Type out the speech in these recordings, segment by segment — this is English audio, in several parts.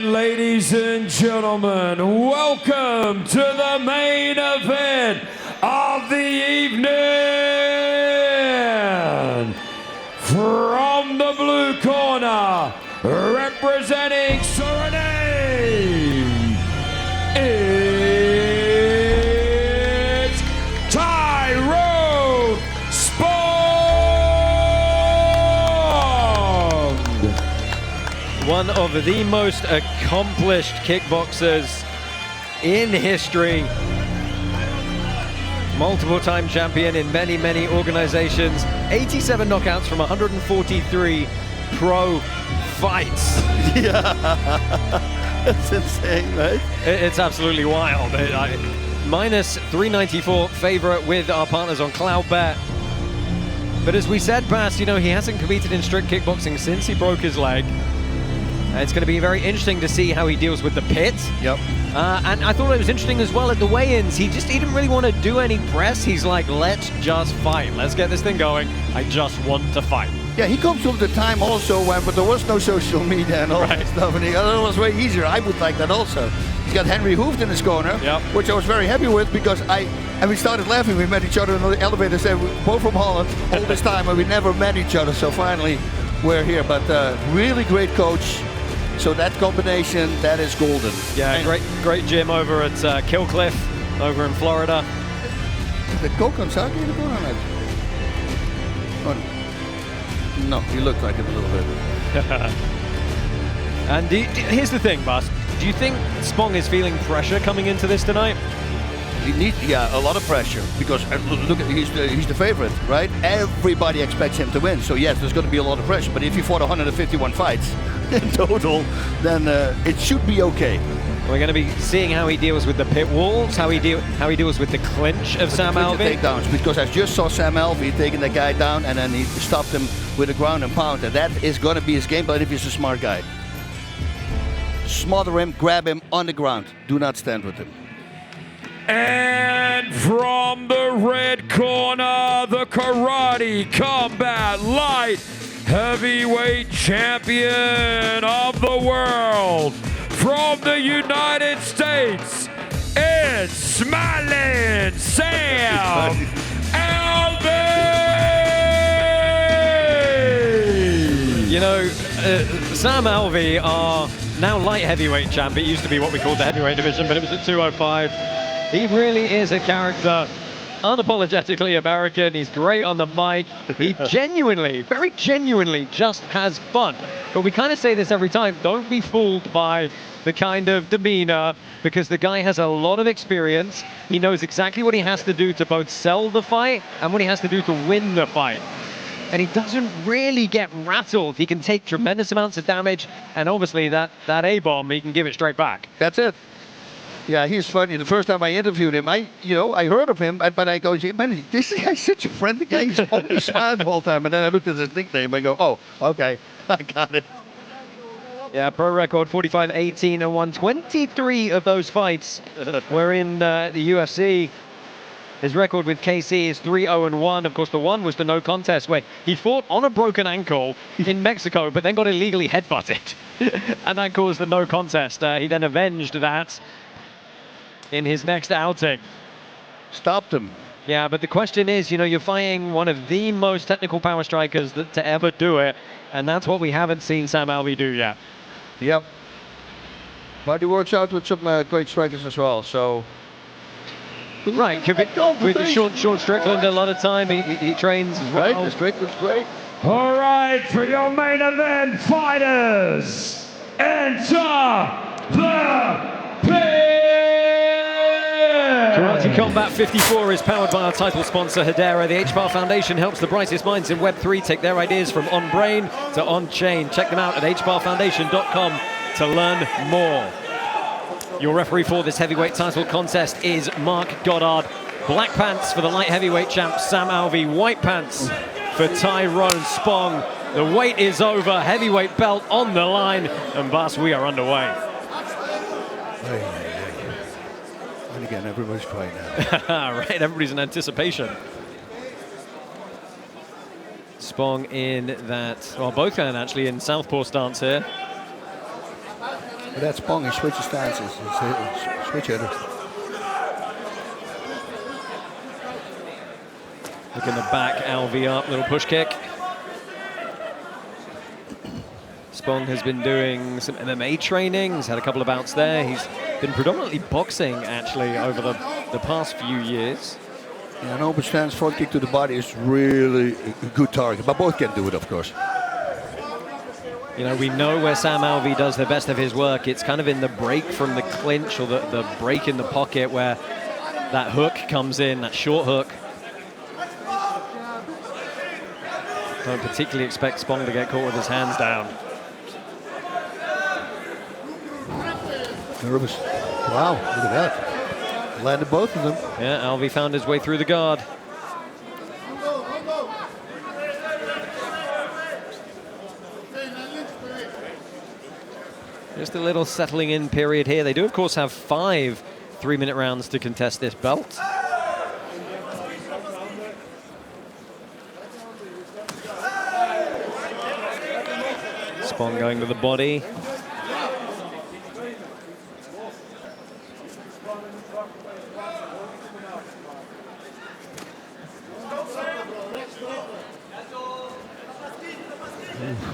Ladies and gentlemen, welcome to the main event of the evening. From the blue corner, representing Suriname, it's Tyrone Spong. One of the most accomplished kickboxers in history. Multiple-time champion in many, many organizations. 87 knockouts from 143 pro fights. Yeah, that's insane, right? It's absolutely wild. Minus 394 favorite with our partners on Cloudbet. But as we said, Bass, you know, he hasn't competed in strict kickboxing since he broke his leg. It's going to be very interesting to see how he deals with the pit. Yep. And I thought it was interesting as well at the weigh-ins. He didn't really want to do any press. He's like, let's just fight. Let's get this thing going. I just want to fight. Yeah, he comes from the time also when but there was no social media and all that stuff, and it was way easier. I would like that also. He's got Henry Hooft in his corner, which I was very happy with because we started laughing. We met each other in the elevator, said we're both from Holland all this time, and we never met each other. So finally, we're here. But really great coach. So that combination, that is golden. Yeah, great gym over at Killcliff, over in Florida. The Coke on sake in the corner? Oh, no, he looked like it a little bit. And here's the thing, Bas. Do you think Spong is feeling pressure coming into this tonight? He needs, a lot of pressure because look, he's the favorite, right? Everybody expects him to win. So yes, there's going to be a lot of pressure. But if he fought 151 fights in total, then it should be okay. We're going to be seeing how he deals with the pit walls, how he deals with the clinch of Sam Alvey. Takedowns, because I just saw Sam Alvey taking the guy down and then he stopped him with a ground and pound. And that is going to be his game plan if he's a smart guy. Smother him, grab him on the ground. Do not stand with him. And from the red corner, the Karate Combat Light Heavyweight Champion of the world, from the United States, it's Smiling Sam Alvey! You know, Sam Alvey are now light heavyweight champ. It used to be what we called the heavyweight division, but it was at 205. He really is a character, unapologetically American. He's great on the mic. He genuinely, very genuinely just has fun. But we kind of say this every time, don't be fooled by the kind of demeanor, because the guy has a lot of experience. He knows exactly what he has to do to both sell the fight and what he has to do to win the fight. And he doesn't really get rattled. He can take tremendous amounts of damage, and obviously that A-bomb, he can give it straight back. That's it. Yeah, he's funny. The first time I interviewed him, I heard of him, but I go, man, this guy's such a friendly guy. He's always smiling the whole time. And then I looked at his nickname and go, oh, okay, I got it. Yeah, pro record 45-18-1. 23 of those fights were in the UFC. His record with KC is 3-0-1. Of course, the one was the no contest where he fought on a broken ankle in Mexico, but then got illegally headbutted. And that caused the no contest. He then avenged that in his next outing. Stopped him. Yeah, but the question is, you know, you're fighting one of the most technical power strikers to ever do it, and that's what we haven't seen Sam Alvey do yet. Yep. But he works out with some great strikers as well, so... Right, with Sean Strickland a lot of time, he trains as well. Right, Strickland's great. All right, for your main event fighters, enter the pit! Karate Combat 54 is powered by our title sponsor, Hedera. The HBAR Foundation helps the brightest minds in Web3 take their ideas from on-brain to on-chain. Check them out at hbarfoundation.com to learn more. Your referee for this heavyweight title contest is Mark Goddard. Black pants for the light heavyweight champ, Sam Alvey. White pants for Tyrone Spong. The wait is over, heavyweight belt on the line, and Bas, we are underway. And again, everybody's quiet now. Right, everybody's in anticipation. Spong in that, well, both can actually in southpaw stance here. But that Spong, he switches stances. Switch hitter. Look in the back, Alvey up, little push kick. Spong has been doing some MMA training. He's had a couple of bouts there. He's been predominantly boxing, actually, over the past few years. Yeah, an open stance front kick to the body is really a good target, but both can do it, of course. You know, we know where Sam Alvey does the best of his work. It's kind of in the break from the clinch, or the break in the pocket, where that hook comes in, that short hook. Don't particularly expect Spong to get caught with his hands down. Nervous. Wow, look at that. Landed both of them. Yeah, Alvey found his way through the guard. Just a little settling in period here. They do, of course, have 5 3-minute rounds to contest this belt. Spong going to the body.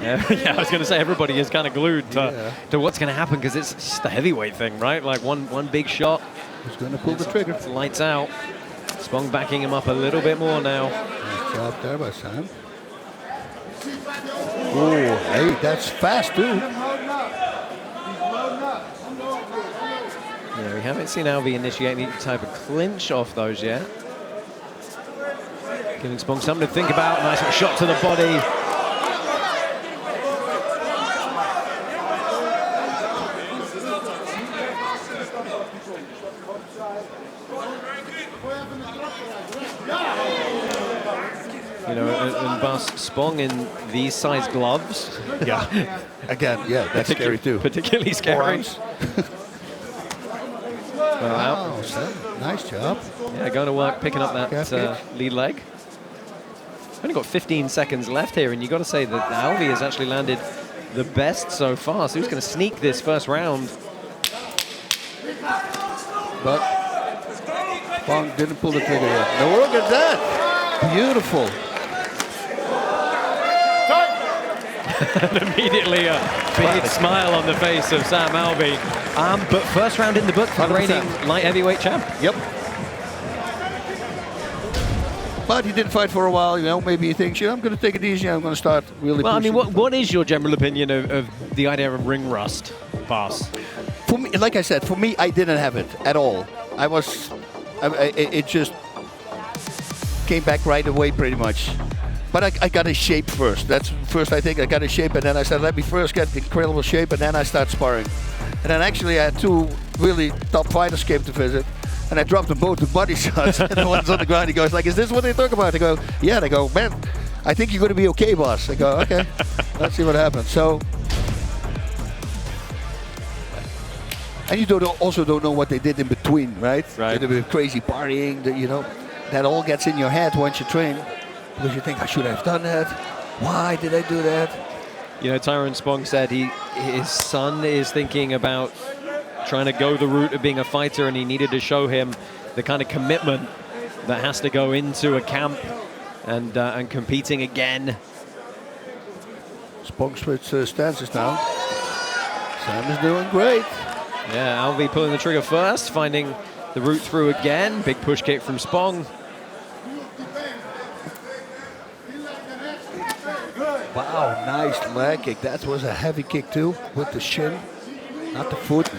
Yeah, I was going to say everybody is kind of glued to what's going to happen, because it's just a heavyweight thing, right? Like one big shot. Who's going to pull the trigger? It's lights out. Spong backing him up a little bit more now. Nice job there by Sam. Oh, hey, that's fast too. Yeah, we haven't seen Alvey initiate any type of clinch off those yet. Giving Spong something to think about. Nice little shot to the body. You know, and Bas, Spong in these size gloves. Yeah. Again, yeah, that's scary too. Particularly scary. Wow, Sam, nice job. Yeah, going to work, picking up that lead leg. Only got 15 seconds left here, and you got to say that Alvey has actually landed the best so far. So who's going to sneak this first round? But Spong didn't pull the trigger yet. No, look at that. Beautiful. And immediately a big smile on the face of Sam Alvey. But first round in the book for the reigning light heavyweight champ. Yep. But he didn't fight for a while, you know. Maybe he thinks, I'm going to take it easy. I'm going to start really Well, pushing. I mean, what is your general opinion of the idea of ring rust, Bas? For me, like I said, for me, I didn't have it at all. It just came back right away pretty much. But I got a shape first. That's first, I think I got a shape, and then I said, let me first get incredible shape, and then I start sparring. And then actually I had 2 really top fighters came to visit, and I dropped them both with body shots. And the one's on the ground, he goes like, is this what they talk about? I go, yeah. They go, man, I think you're going to be okay, boss. I go, okay, let's see what happens. So, and you also don't know what they did in between, right? Right. They did crazy partying, that all gets in your head once you train. Because you think, I should have done that. Why did I do that? You know, Tyrone Spong said his son is thinking about trying to go the route of being a fighter, and he needed to show him the kind of commitment that has to go into a camp and competing again. Spong switches stances now. Sam is doing great. Yeah, Alvey pulling the trigger first, finding the route through again. Big push kick from Spong. Wow, nice leg kick. That was a heavy kick too, with the shin, not the foot.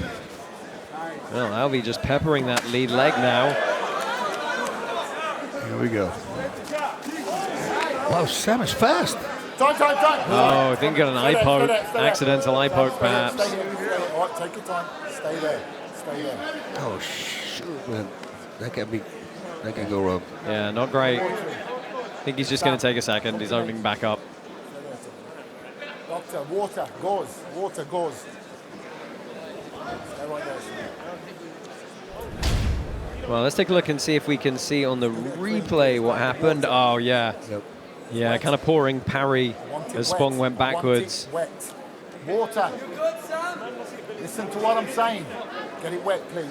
Well, Alvey just peppering that lead leg now. Here we go. Wow, Sam is fast. Oh, I think he got an eye poke, accidental eye poke perhaps. Take your time. Stay there. Stay there. Oh shoot, man. That can go wrong. Yeah, not great. I think he's just going to take a second. He's opening back up. Doctor, water goes. Water goes. Stay right there. Well, let's take a look and see if we can see on the replay what happened. Oh, yeah. Yep. Yeah, kind of pouring parry as Spong went backwards. Wet. Water. Listen to what I'm saying. Get it wet, please.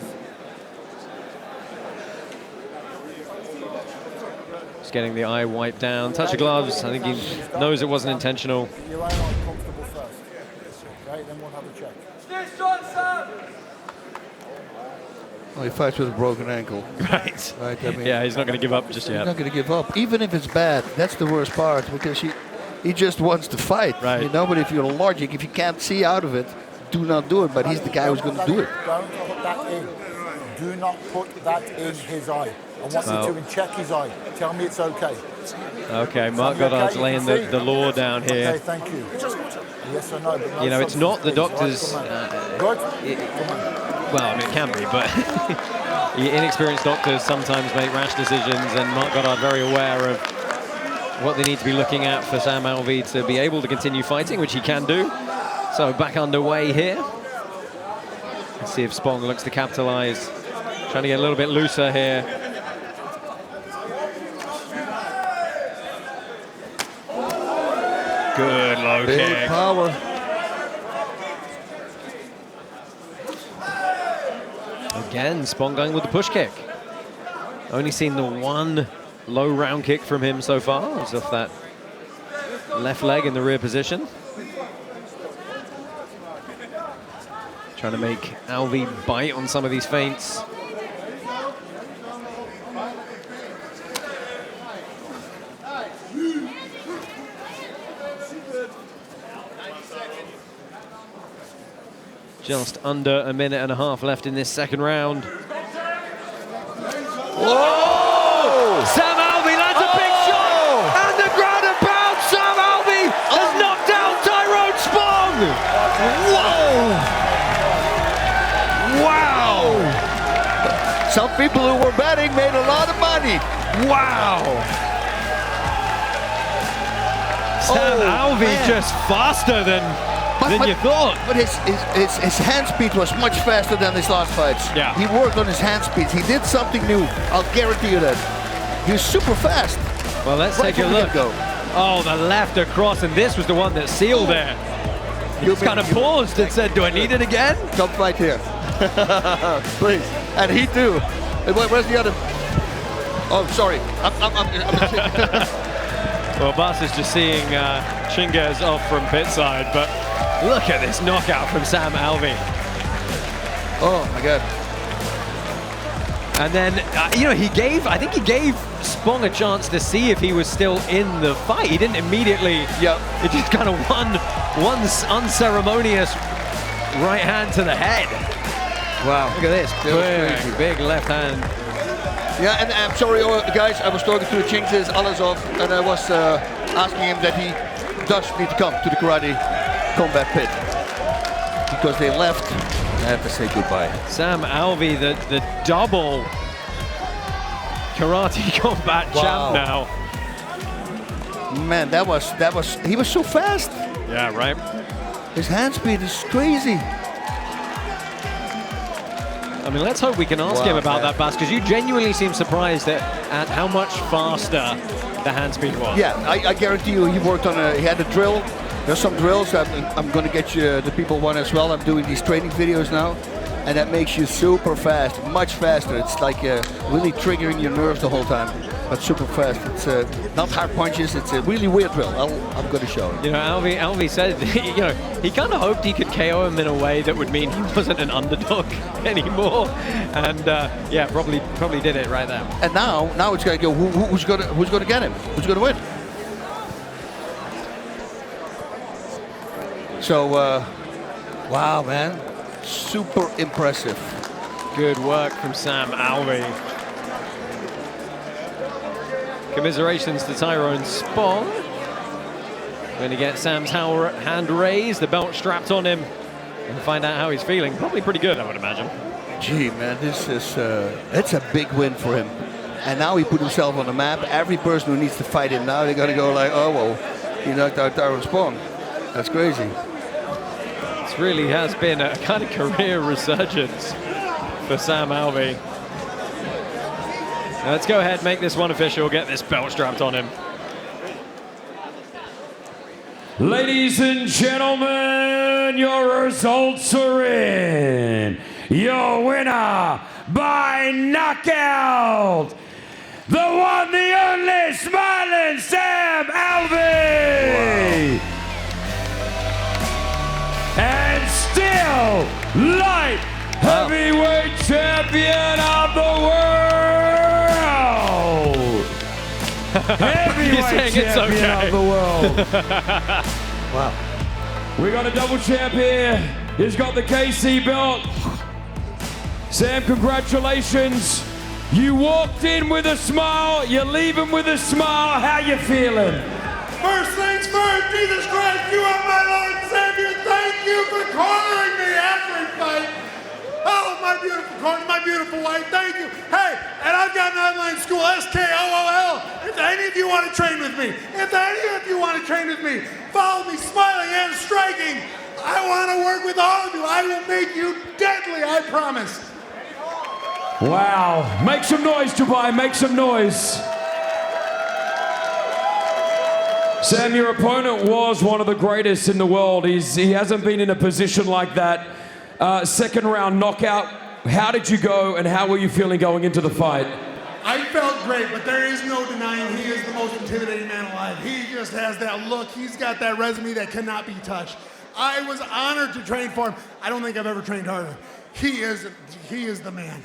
Just getting the eye wiped down. Touch of gloves. I think he knows it wasn't intentional. Get your own eye comfortable first. Okay, then we'll have a check. Well, he fights with a broken ankle. Right. Right. I mean, Yeah, he's not going to give up just he's yet. not going to give up, even if it's bad. That's the worst part, because he just wants to fight. Right. You know, but if you're logic, if you can't see out of it, do not do it. But he's the guy who's going to do it. Don't put that in. Do not put that in his eye. I want you to check his eye. Tell me it's okay. Okay, Marc Goddard's laying the law down here. Okay, thank you. Yes or no? But no, You know, it's not the doctor's. Good. Well, I mean, it can be, but inexperienced doctors sometimes make rash decisions, and Marc Goddard very aware of what they need to be looking at for Sam Alvey to be able to continue fighting, which he can do. So back underway here. Let's see if Spong looks to capitalize. Trying to get a little bit looser here. Good low Big kick. power. Again, Spong going with the push kick. Only seen the one low round kick from him so far. It's off that left leg in the rear position. Trying to make Alvey bite on some of these feints. Just under a minute and a half left in this second round. Whoa! Sam Alvey lands a big shot! And the ground and pound! Sam Alvey has knocked down Tyrone Spong! Whoa! Wow! Some people who were betting made a lot of money. Wow! Sam Alvey man. just faster than you thought. But his hand speed was much faster than his last fights. Yeah. He worked on his hand speed. He did something new. I'll guarantee you that. He was super fast. Well, let's Right take a from the look. get-go. Oh, the left across, and this was the one that sealed there. He just kind of paused and said, do I need it again? Come fight here. Please. And he too. Where's the other? Oh, sorry. Well, Bas is just seeing Chinguez off from pitside, but look at this knockout from Sam Alvey. Oh my God. And then, you know, I think he gave Spong a chance to see if he was still in the fight. He didn't immediately. Yep. It just kind of one unceremonious right hand to the head. Wow. Look at this big left hand. Yeah, and I'm sorry, guys. I was talking to Chinguez Alazov, and I was asking him that he does need to come to the karate combat pit because they left. I have to say goodbye. Sam Alvey, the double karate combat champ now. Man, he was so fast. Yeah, right. His hand speed is crazy. I mean, let's hope we can ask him about that, Bas, because you genuinely seem surprised at how much faster the hand speed was. Yeah, I guarantee you he worked on he had a drill. There's some drills. I'm going to get you the people one as well. I'm doing these training videos now, and that makes you super fast, much faster. It's like really triggering your nerves the whole time, but super fast. It's not hard punches. It's a really weird drill. I'm going to show you. You know, Alvey said, you know, he kind of hoped he could KO him in a way that would mean he wasn't an underdog anymore, and yeah, probably did it right there. And now it's going to go. Who's going to get him? Who's going to win? So, wow, man, super impressive. Good work from Sam Alvey. Commiserations to Tyrone Spong. Going to get Sam's hand raised, the belt strapped on him, and find out how he's feeling. Probably pretty good, I would imagine. Gee, man, this is it's a big win for him. And now he put himself on the map. Every person who needs to fight him now, they're going to go like, oh, well, he knocked out Tyrone Spong. That's crazy. This really has been a kind of career resurgence for Sam Alvey. Now let's go ahead, make this one official, get this belt strapped on him. Ladies and gentlemen, your results are in. Your winner by knockout, the one, the only, smiling Sam Alvey. Wow. And still light heavyweight champion of the world. Heavyweight champion of the world. Wow. We got a double champ here. He's got the KC belt. Sam, congratulations. You walked in with a smile. You're leaving with a smile. How you feeling? First things first, Jesus Christ, you are my Lord and Savior. Thank you for cornering me after a fight. Oh, my beautiful corner, my beautiful wife, thank you. Hey, and I've got an online school, SKOOL. If any of you want to train with me, follow me, smiling and striking. I want to work with all of you. I will make you deadly, I promise. Wow. Make some noise, Dubai. Make some noise. Sam, your opponent was one of the greatest in the world. He hasn't been in a position like that. Second round knockout. How did you go and how were you feeling going into the fight? I felt great, but there is no denying he is the most intimidating man alive. He just has that look. He's got that resume that cannot be touched. I was honored to train for him. I don't think I've ever trained harder. He is the man.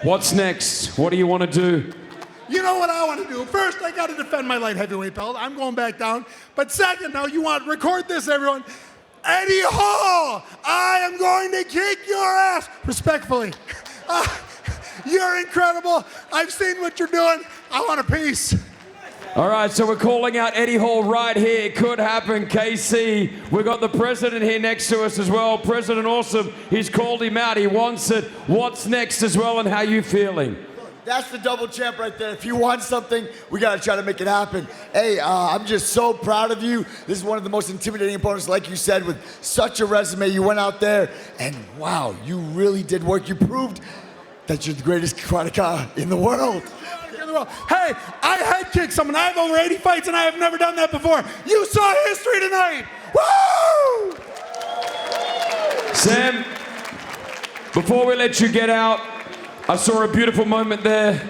What's next? What do you want to do? You know what I want to do? First, I got to defend my light heavyweight belt. I'm going back down. But second, now record this, everyone. Eddie Hall, I am going to kick your ass. Respectfully. You're incredible. I've seen what you're doing. I want a piece. All right, so we're calling out Eddie Hall right here. It could happen, KC. We've got the president here next to us as well. President Awesome, he's called him out. He wants it. What's next as well, and how you feeling? That's the double champ right there. If you want something, we got to try to make it happen. Hey, I'm just so proud of you. This is one of the most intimidating opponents, like you said, with such a resume. You went out there, and wow, you really did work. You proved that you're the greatest karateka in the world. Hey, I head kicked someone. I have over 80 fights, and I have never done that before. You saw history tonight. Woo! Sam, before we let you get out, I saw a beautiful moment there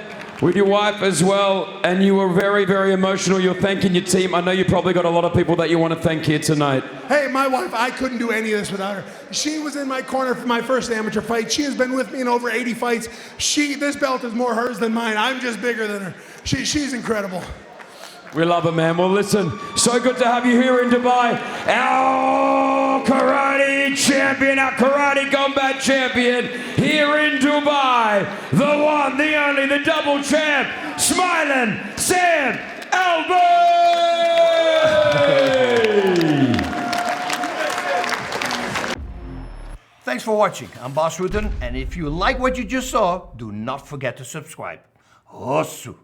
with your wife as well, and you were very, very emotional. You're thanking your team. I know you probably got a lot of people that you want to thank here tonight. Hey, my wife, I couldn't do any of this without her. She was in my corner for my first amateur fight. She has been with me in over 80 fights. This belt is more hers than mine. I'm just bigger than her. She's incredible. We love it, man. Well, listen, so good to have you here in Dubai. Our karate champion, our karate combat champion here in Dubai. The one, the only, the double champ, smiling Sam Alvey! Thanks for watching. I'm Boss Rutan, and if you like what you just saw, do not forget to subscribe. Osu.